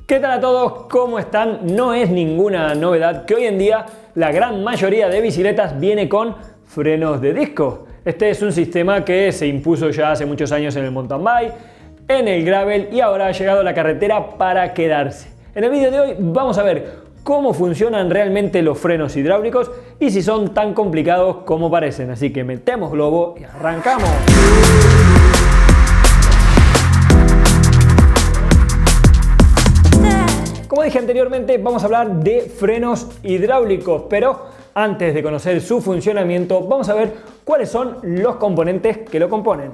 ¿Qué tal a todos? ¿Cómo están? No es ninguna novedad que hoy en día la gran mayoría de bicicletas viene con frenos de disco. Este es un sistema que se impuso ya hace muchos años en el mountain bike, en el gravel y ahora ha llegado a la carretera para quedarse. En el vídeo de hoy vamos a ver cómo funcionan realmente los frenos hidráulicos y si son tan complicados como parecen. Así que metemos globo y arrancamos. Como dije anteriormente, vamos a hablar de frenos hidráulicos, pero antes de conocer su funcionamiento, vamos a ver cuáles son los componentes que lo componen.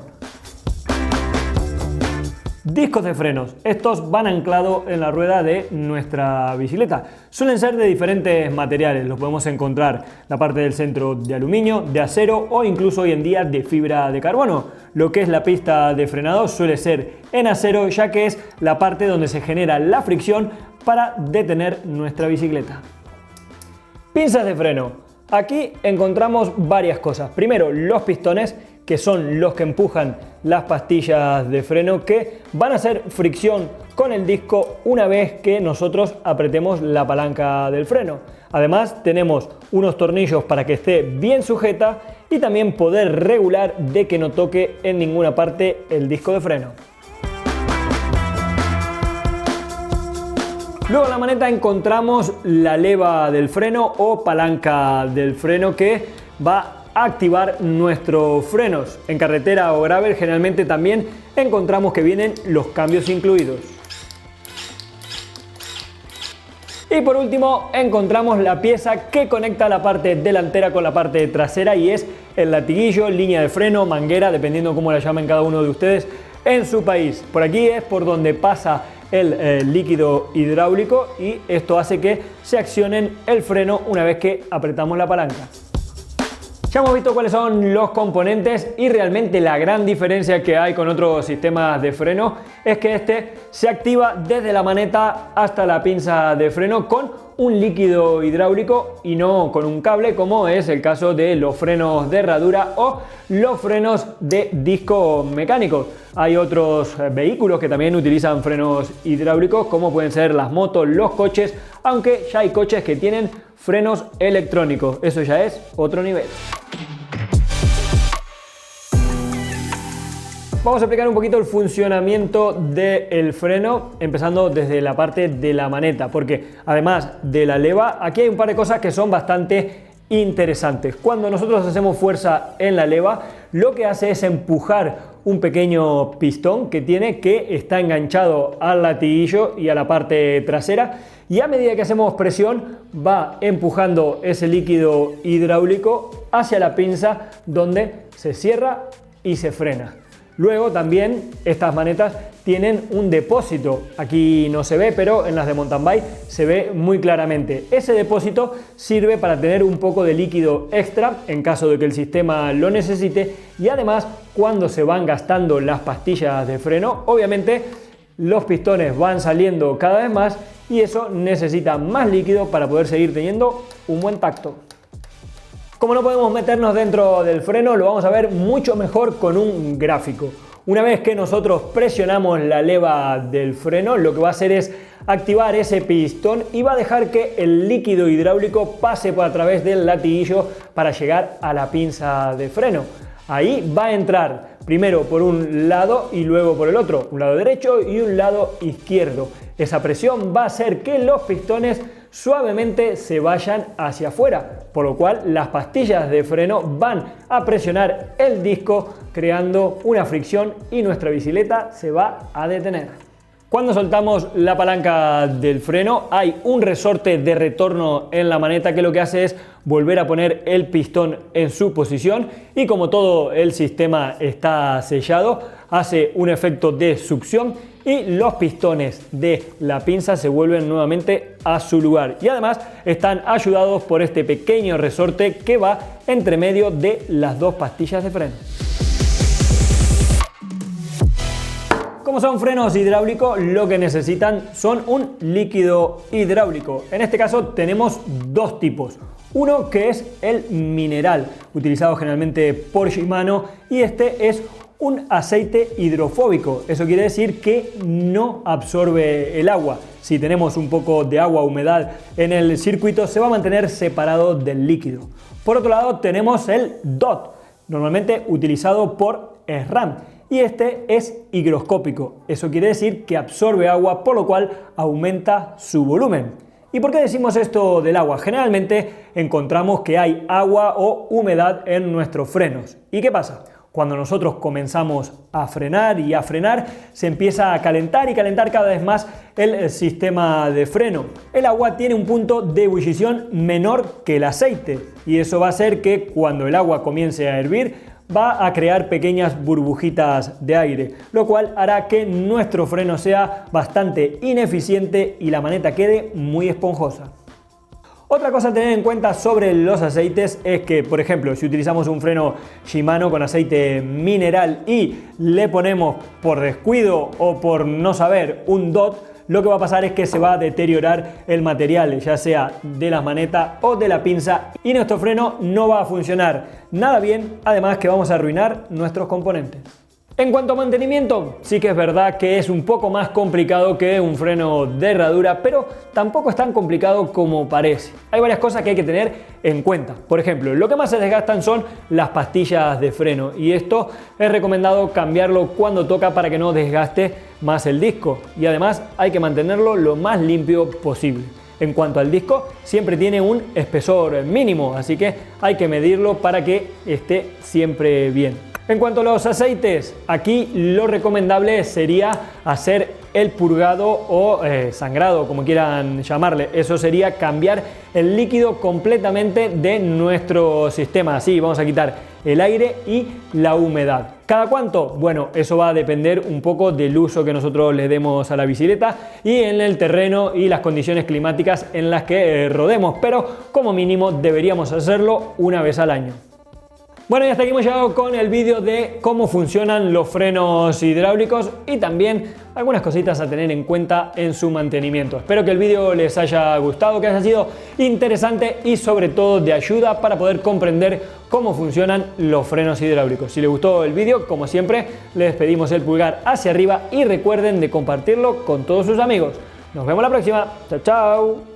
Discos de frenos. Estos van anclados en la rueda de nuestra bicicleta. Suelen ser de diferentes materiales. Los podemos encontrar la parte del centro de aluminio, de acero o incluso hoy en día de fibra de carbono. Lo que es la pista de frenado suele ser en acero, ya que es la parte donde se genera la fricción para detener nuestra bicicleta. Pinzas de freno. Aquí encontramos varias cosas. Primero, los pistones, que son los que empujan las pastillas de freno, que van a hacer fricción con el disco una vez que nosotros apretemos la palanca del freno. Además, tenemos unos tornillos para que esté bien sujeta y también poder regular de que no toque en ninguna parte el disco de freno. Luego en la maneta encontramos la leva del freno o palanca del freno que va a activar nuestros frenos. En carretera o gravel generalmente también encontramos que vienen los cambios incluidos. Y por último encontramos la pieza que conecta la parte delantera con la parte trasera y es el latiguillo, línea de freno, manguera, dependiendo cómo la llamen cada uno de ustedes en su país. Por aquí es por donde pasa el líquido hidráulico y esto hace que se accionen el freno una vez que apretamos la palanca. Ya hemos visto cuáles son los componentes y realmente la gran diferencia que hay con otros sistemas de freno es que este se activa desde la maneta hasta la pinza de freno con un líquido hidráulico y no con un cable, como es el caso de los frenos de herradura o los frenos de disco mecánicos. Hay otros vehículos que también utilizan frenos hidráulicos, como pueden ser las motos, los coches, aunque ya hay coches que tienen frenos electrónicos. Eso ya es otro nivel. Vamos a explicar un poquito el funcionamiento del freno, empezando desde la parte de la maneta, porque además de la leva, aquí hay un par de cosas que son bastante interesantes. Cuando nosotros hacemos fuerza en la leva, lo que hace es empujar un pequeño pistón que está enganchado al latiguillo y a la parte trasera, y a medida que hacemos presión va empujando ese líquido hidráulico hacia la pinza donde se cierra y se frena. Luego también estas manetas tienen un depósito, aquí no se ve, pero en las de mountain bike se ve muy claramente. Ese depósito sirve para tener un poco de líquido extra en caso de que el sistema lo necesite, y además cuando se van gastando las pastillas de freno, obviamente los pistones van saliendo cada vez más y eso necesita más líquido para poder seguir teniendo un buen tacto. Como no podemos meternos dentro del freno, lo vamos a ver mucho mejor con un gráfico. Una vez que nosotros presionamos la leva del freno, lo que va a hacer es activar ese pistón y va a dejar que el líquido hidráulico pase por a través del latiguillo para llegar a la pinza de freno. Ahí va a entrar primero por un lado y luego por el otro, un lado derecho y un lado izquierdo. Esa presión va a hacer que los pistones suavemente se vayan hacia afuera, por lo cual las pastillas de freno van a presionar el disco creando una fricción y nuestra bicicleta se va a detener. Cuando soltamos la palanca del freno hay un resorte de retorno en la maneta que lo que hace es volver a poner el pistón en su posición y como todo el sistema está sellado hace un efecto de succión y los pistones de la pinza se vuelven nuevamente a su lugar y además están ayudados por este pequeño resorte que va entre medio de las dos pastillas de freno. Como son frenos hidráulicos, lo que necesitan son un líquido hidráulico. En este caso tenemos dos tipos. Uno que es el mineral, utilizado generalmente por Shimano, y este es un aceite hidrofóbico. Eso quiere decir que no absorbe el agua. Si tenemos un poco de agua, humedad en el circuito, se va a mantener separado del líquido. Por otro lado tenemos el DOT, normalmente utilizado por SRAM, y este es higroscópico. Eso quiere decir que absorbe agua, por lo cual aumenta su volumen. ¿Y por qué decimos esto del agua? Generalmente encontramos que hay agua o humedad en nuestros frenos. ¿Y qué pasa? Cuando nosotros comenzamos a frenar, se empieza a calentar y calentar cada vez más el sistema de freno. El agua tiene un punto de ebullición menor que el aceite, y eso va a hacer que cuando el agua comience a hervir, va a crear pequeñas burbujitas de aire, lo cual hará que nuestro freno sea bastante ineficiente y la maneta quede muy esponjosa. Otra cosa a tener en cuenta sobre los aceites es que, por ejemplo, si utilizamos un freno Shimano con aceite mineral y le ponemos por descuido o por no saber un DOT, lo que va a pasar es que se va a deteriorar el material, ya sea de la maneta o de la pinza, y nuestro freno no va a funcionar nada bien, además que vamos a arruinar nuestros componentes. En cuanto a mantenimiento, sí que es verdad que es un poco más complicado que un freno de herradura, pero tampoco es tan complicado como parece. Hay varias cosas que hay que tener en cuenta. Por ejemplo, lo que más se desgastan son las pastillas de freno, y esto es recomendado cambiarlo cuando toca para que no desgaste más el disco, y además hay que mantenerlo lo más limpio posible. En cuanto al disco, siempre tiene un espesor mínimo, así que hay que medirlo para que esté siempre bien. En cuanto a los aceites, aquí lo recomendable sería hacer el purgado o sangrado, como quieran llamarle. Eso sería cambiar el líquido completamente de nuestro sistema. Así vamos a quitar el aire y la humedad. ¿Cada cuánto? Bueno, eso va a depender un poco del uso que nosotros le demos a la bicicleta y en el terreno y las condiciones climáticas en las que rodemos, pero como mínimo deberíamos hacerlo una vez al año. Bueno, y hasta aquí hemos llegado con el vídeo de cómo funcionan los frenos hidráulicos y también algunas cositas a tener en cuenta en su mantenimiento. Espero que el vídeo les haya gustado, que haya sido interesante y sobre todo de ayuda para poder comprender cómo funcionan los frenos hidráulicos. Si les gustó el vídeo, como siempre, les pedimos el pulgar hacia arriba y recuerden de compartirlo con todos sus amigos. Nos vemos la próxima. Chao, chao.